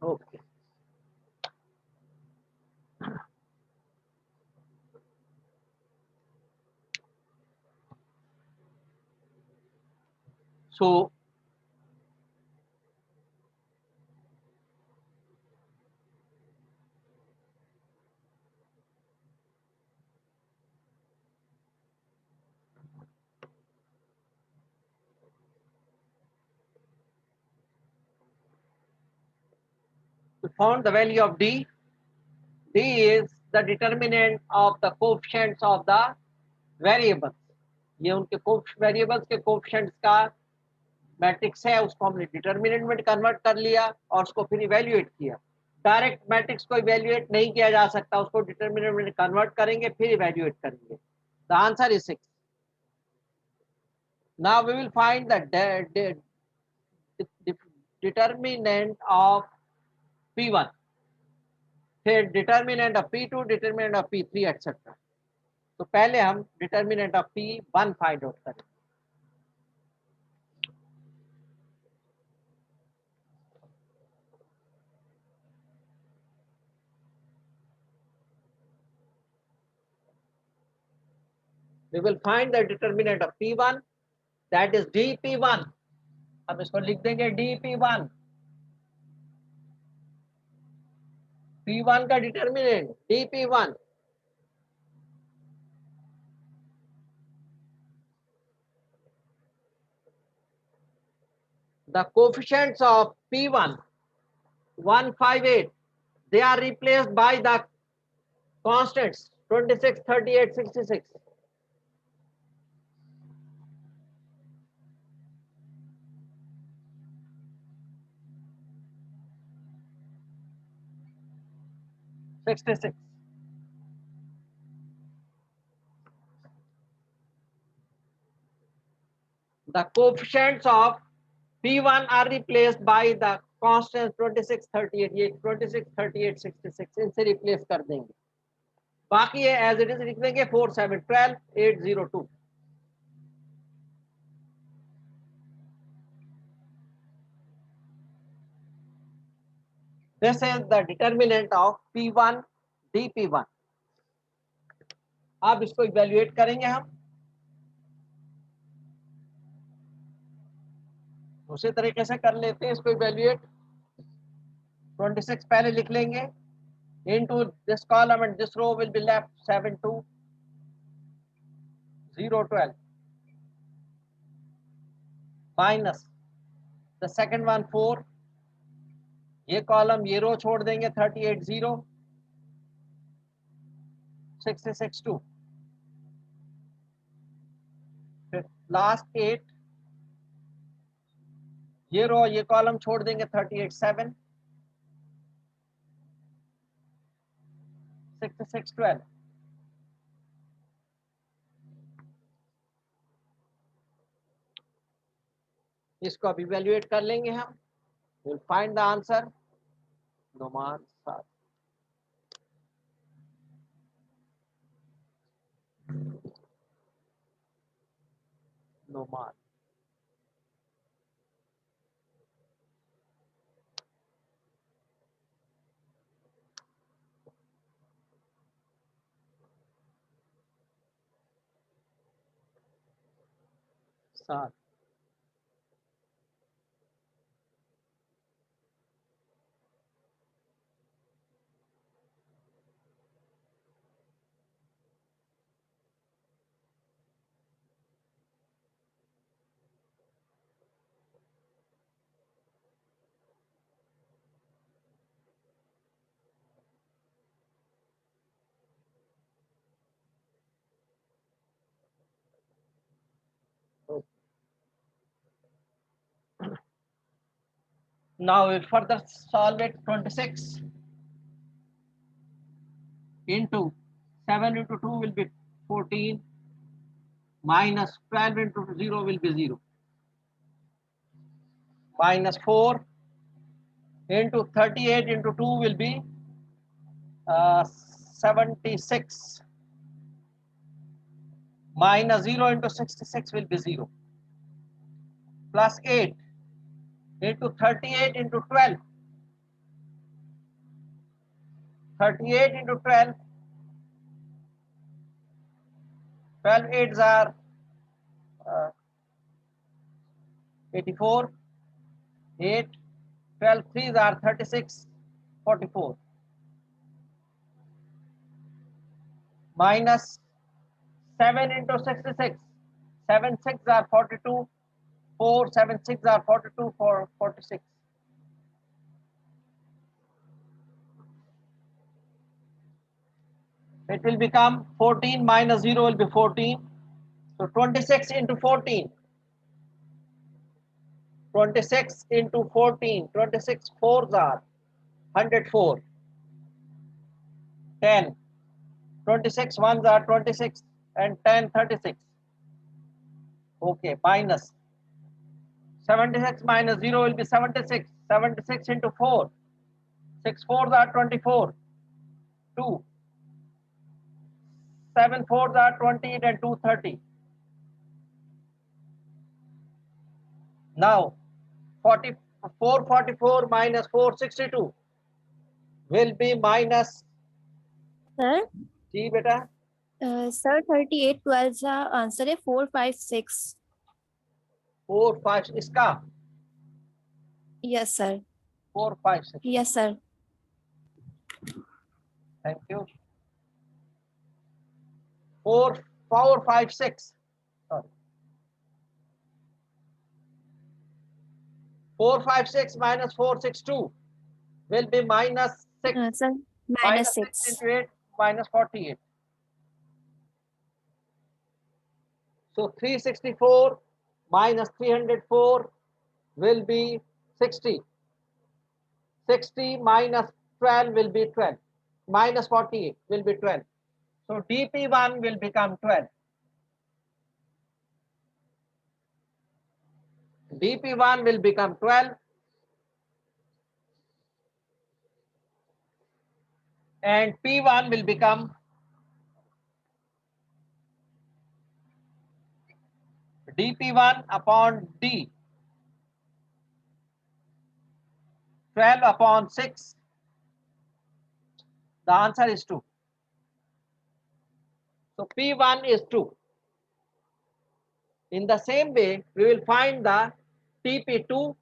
Okay. So we found the value of D. D is the determinant of the coefficients of the variables. ये उनके variables के coefficients का matrix है, उसको हमने डिटर्मिनेंट में कन्वर्ट कर लिया और उसको फिर इवेल्युएट किया. डायरेक्ट मैट्रिक्स को इवेल्युएट नहीं किया जा सकता, उसको डिटर्मिनेंट में कन्वर्ट करेंगे फिर इवेल्युएट करेंगे. The answer is 6. Now we will find the determinant of P1, फिर determinant of P2, determinant of P3 etcetera. तो पहले हम determinant of P1 find out करें. We will find the determinant of P1, that is dP1. हम इसको लिख देंगे dP1. P1 का determinant dP1. The coefficients of P1 158, they are replaced by the constants 26, 38, 66. The coefficients of P1 are replaced by the constants 26, 38, 26, 38, 66. इनसे replace कर देंगे. बाकी ये एज इट इज लिख देंगे 4, 7, 12, 8, 0, 2. This is the determinant of P1 dP1. अब इसको evaluate करेंगे हम उसी तरीके से कर लेते हैं इसको इवेल्युएट. 26 पहले लिख लेंगे into this column and this row will be left 7, 2, 0, 12 minus the second one 4. ये कॉलम ये रो छोड़ देंगे 38, 0, 66, 2. फिर लास्ट 8. ये रो ये कॉलम छोड़ देंगे 38, 7, 66, 12. इसको अब इवेल्युएट कर लेंगे हम. Will find the answer. Noman 7. Noman सात. Now we'll further solve it. 26 into 7 into 2 will be 14 minus 12 into 0 will be 0 minus 4 into 38 into 2 will be 76 minus 0 into 66 will be 0 plus 8 into 38 into 12 38 into 12. 12 8s are 84. 8. 12 3s are 36. 44. Minus 7 into 66. 7 6 are 42. 4 7 6 are 42 for 46. It will become 14 minus 0 will be 14. So 26 into 14. 26 into 14. 26 4s are 104. 10. 26 ones are 26 and 10 36. Okay, minus 76 minus 0 will be 76. 76 into 4. 6 4s are 24. 2. 7 4s are 20 and 2 30. Now 444 minus 462 will be minus. Sir जी बेटा sir 38 12 का answer है 456. 4 5 इसका yes sir. 4 5 6. Yes sir. Thank you. 4 4 5 6. Sorry. 4 5 6 minus 4 6 2 will be minus 6. Sir Minus -6. 6 into 8 minus 48. So 364 minus 304 will be 60. 60 minus 12 will be 12. Minus 48 will be 12. So dp1 will become 12. dp1 will become 12 and p1 will become dp1 upon d. 12 upon 6. The answer is 2. So P1 is 2. In the same way, we will find the TP2.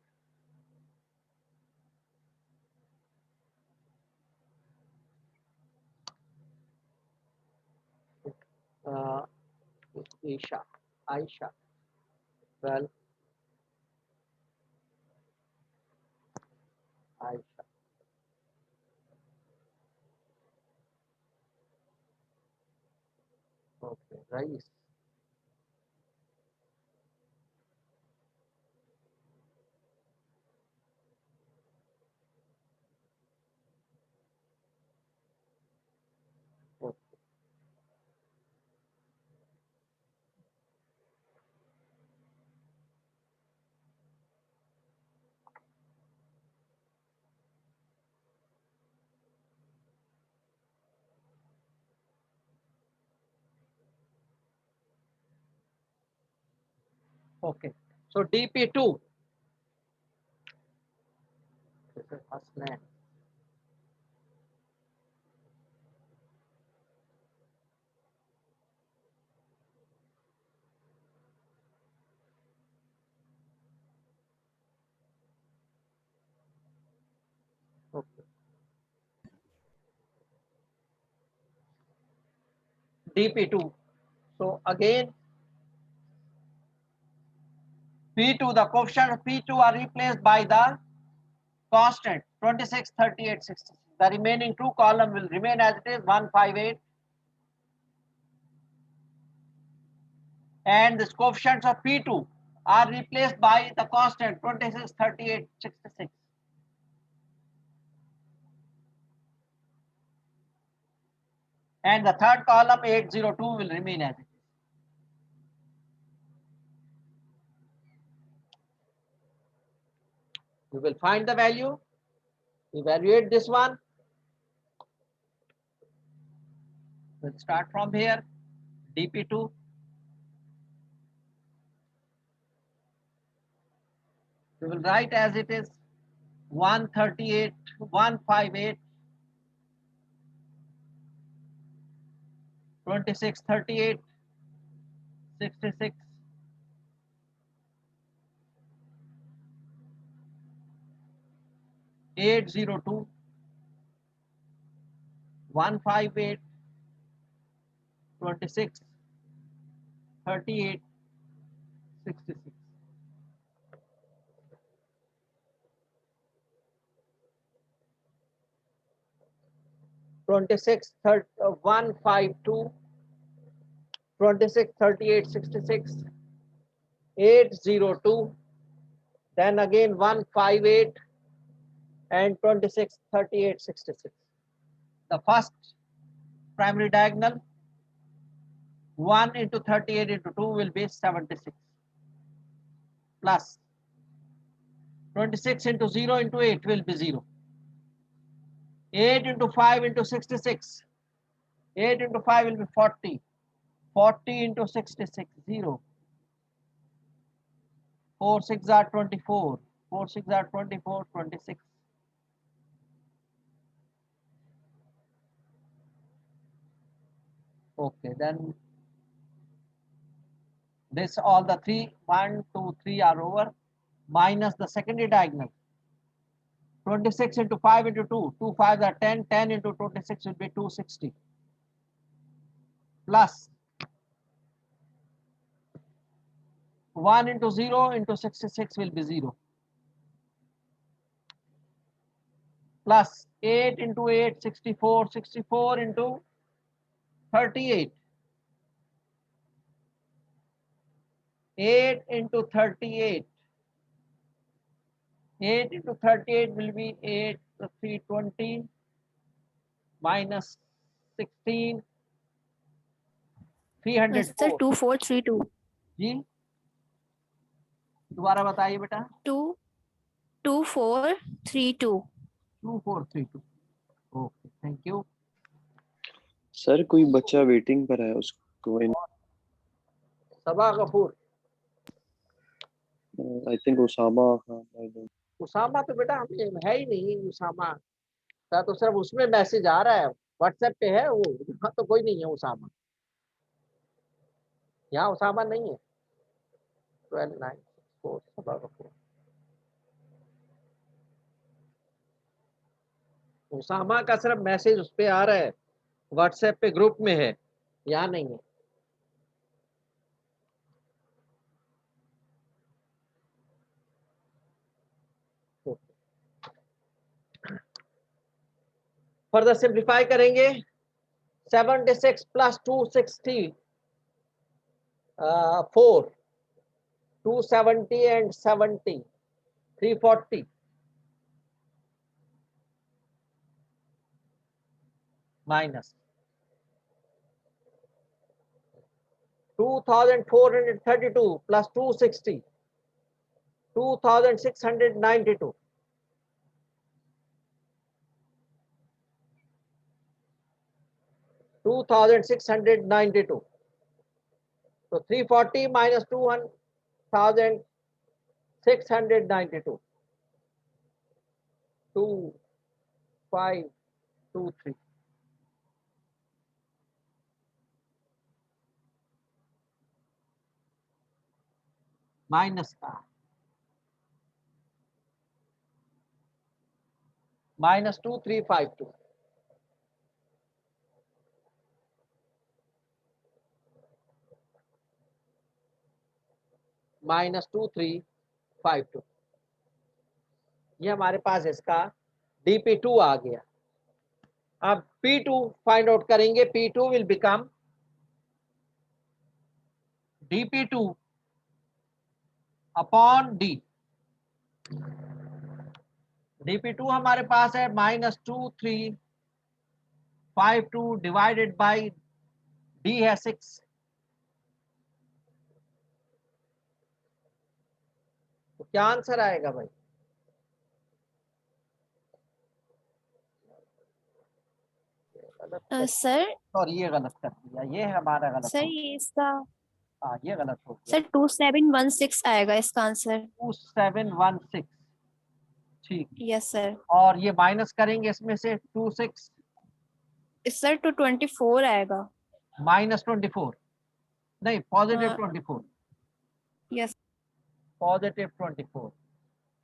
Aisha. Well, Aisha. Okay, Rais. Okay. Okay. So DP2. This is Hasnan. Okay. DP2. So again, P2, the coefficient of P2 are replaced by the constant 26, 38, 66. The remaining two column will remain as it is 158. And the coefficients of P2 are replaced by the constant 26, 38, 66. And the third column 802 will remain as it is. We will find the value, evaluate this one. We'll start from here, dp2. We will write as it is 138, 158 26, 38, 66, 802, 158, 26, 38, 66. 26, 152, 26, 38, 66, 802, then again 158 and 26, 38, 66. The first primary diagonal, 1 into 38 into 2 will be 76, plus 26 into 0 into 8 will be 0. 8 into 5 into 66, 8 into 5 will be 40, 40 into 66, 0. 4 6 are 24, 4 6 are 24, 26. Okay, then this all the 3, 1, 2, 3 are over, minus the secondary diagonal. 26 into 5 into 2, 2 5s are 10, 10 into 26 will be 260, plus 1 into 0 into 66 will be 0, plus 8 into 8, 64, 64 into 38, 8 into 38, 8 into 38 will be 8, 320, minus 16, Yes, sir. 304. 2432. जी दोबारा बताइए बेटा. 2432. 2432. Okay, thank you. Sir कोई बच्चा waiting पर है, उसको Saba Kapoor. I think Usama Khan. Usama तो बेटा हमें है ही नहीं. उसामा का तो सिर्फ उसमें मैसेज आ रहा है, व्हाट्सएप पे है वो. यहाँ तो कोई नहीं है उसामा. यहाँ उसामा नहीं है. 1294 सबा कपूर. उसामा का सिर्फ मैसेज उस पे आ रहा है, व्हाट्सएप पे ग्रुप में है, यहाँ नहीं है. फर्दर सिंप्लीफाई करेंगे. 76 plus 260, 4, 270 and 70, 340, minus 2432 plus 260, 2692, 2692. So 340 minus 2692, 2523. Minus का -2352. -2352. ये हमारे पास इसका dp2 आ गया. अब p2 फाइंड आउट करेंगे. p2 will become dp2 upon d. dp2 हमारे पास है -2352 डिवाइडेड बाई d है 6. तो क्या आंसर आएगा भाई? सर और ये गलत कर दिया. ये हमारा गलत सर हो. ये इसका हाँ ये गलत हो गया. सर 2716 आएगा इसका आंसर. 2716. ठीक. Yes sir. और ये माइनस करेंगे इसमें से 26. सर 224 आएगा. -24 नहीं, पॉजिटिव 24, यस पॉजिटिव 24,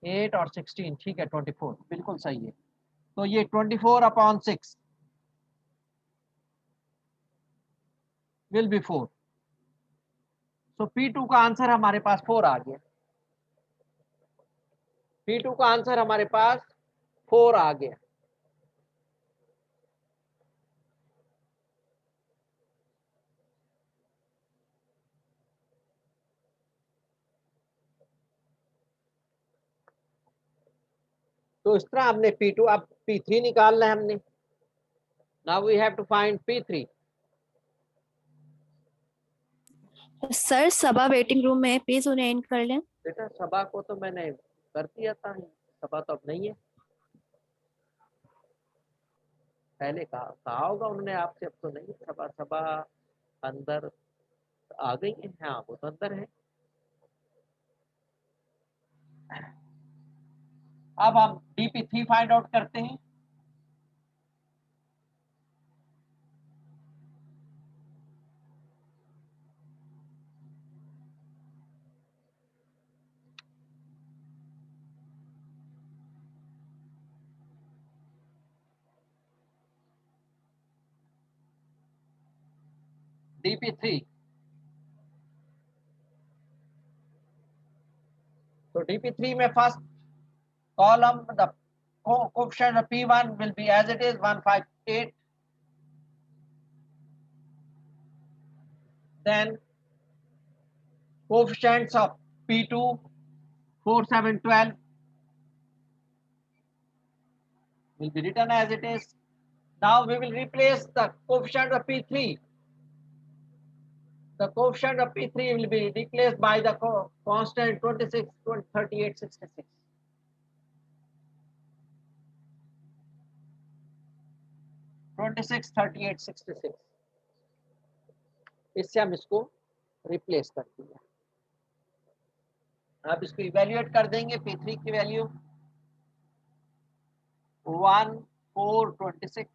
8 और 16, ठीक है 24 बिल्कुल सही है। तो ये 24/6 विल बी 4। सो P2 का आंसर हमारे पास 4 आ गया। P2 का आंसर हमारे पास 4 आ गया। तो इस तरह हमने P2, अब P3 निकालना है हमने। Now we have to find P3। Sir Saba waiting room में, प्लीज उन्हें इन कर लें। बेटा सभा को तो मैंने कर दिया था, सभा तो अब नहीं है, पहले कहा होगा उन्होंने आपसे, अब तो नहीं सभा। सभा अंदर आ गई है, हाँ वो तो अंदर है। अब हम DP3 फाइंड आउट करते हैं। DP3, तो DP3 में first column the coefficient of P1 will be as it is 158, then coefficients of P2 4, 7, 12 will be written as it is. Now we will replace the coefficient of P3. The coefficient of P3 will be replaced by the constant 26, 38, 66. 26, 38, 66, इससे हम इसको replace कर दिया। अब इसको evaluate कर देंगे। P3 की वैल्यू 1, 4, 26,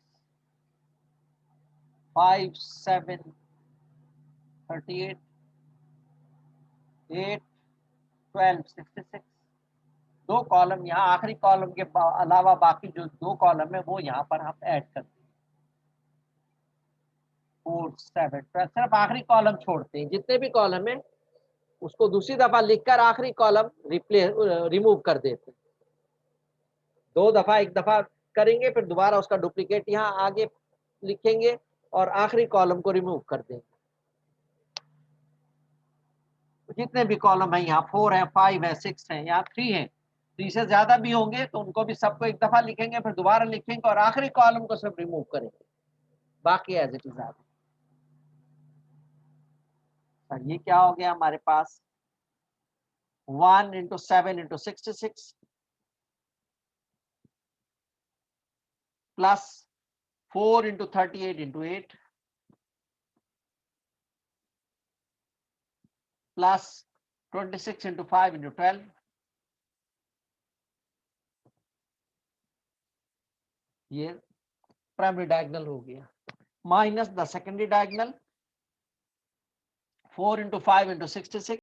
5, 7, 38, 8, 12, 66। दो कॉलम यहाँ आखिरी कॉलम के अलावा बाकी जो दो कॉलम है वो यहाँ पर हम ऐड कर देंगे। 4, 7, 12, सिर्फ आखिरी कॉलम छोड़ते हैं, जितने भी कॉलम है उसको दूसरी दफा लिखकर आखिरी कॉलम रिमूव कर देते हैं। दो दफा, एक दफा करेंगे फिर दोबारा उसका डुप्लीकेट यहाँ आगे लिखेंगे और आखिरी कॉलम को रिमूव कर देंगे। जितने भी कॉलम है यहाँ 4 है, 5 है, 6 है, यहाँ 3 है, 3 से ज्यादा भी होंगे तो उनको भी सबको एक दफा लिखेंगे फिर दोबारा लिखेंगे और आखिरी कॉलम को सब रिमूव करेंगे, बाकी एज इट इज आ गया। ये क्या हो गया हमारे पास 1 × 7 × 66 प्लस 4 × 38 × 8 प्लस 26 × 5 × 12 ये प्राइमरी डायगोनल हो गया, माइनस द सेकेंडरी डायगोनल 4 × 5 × 66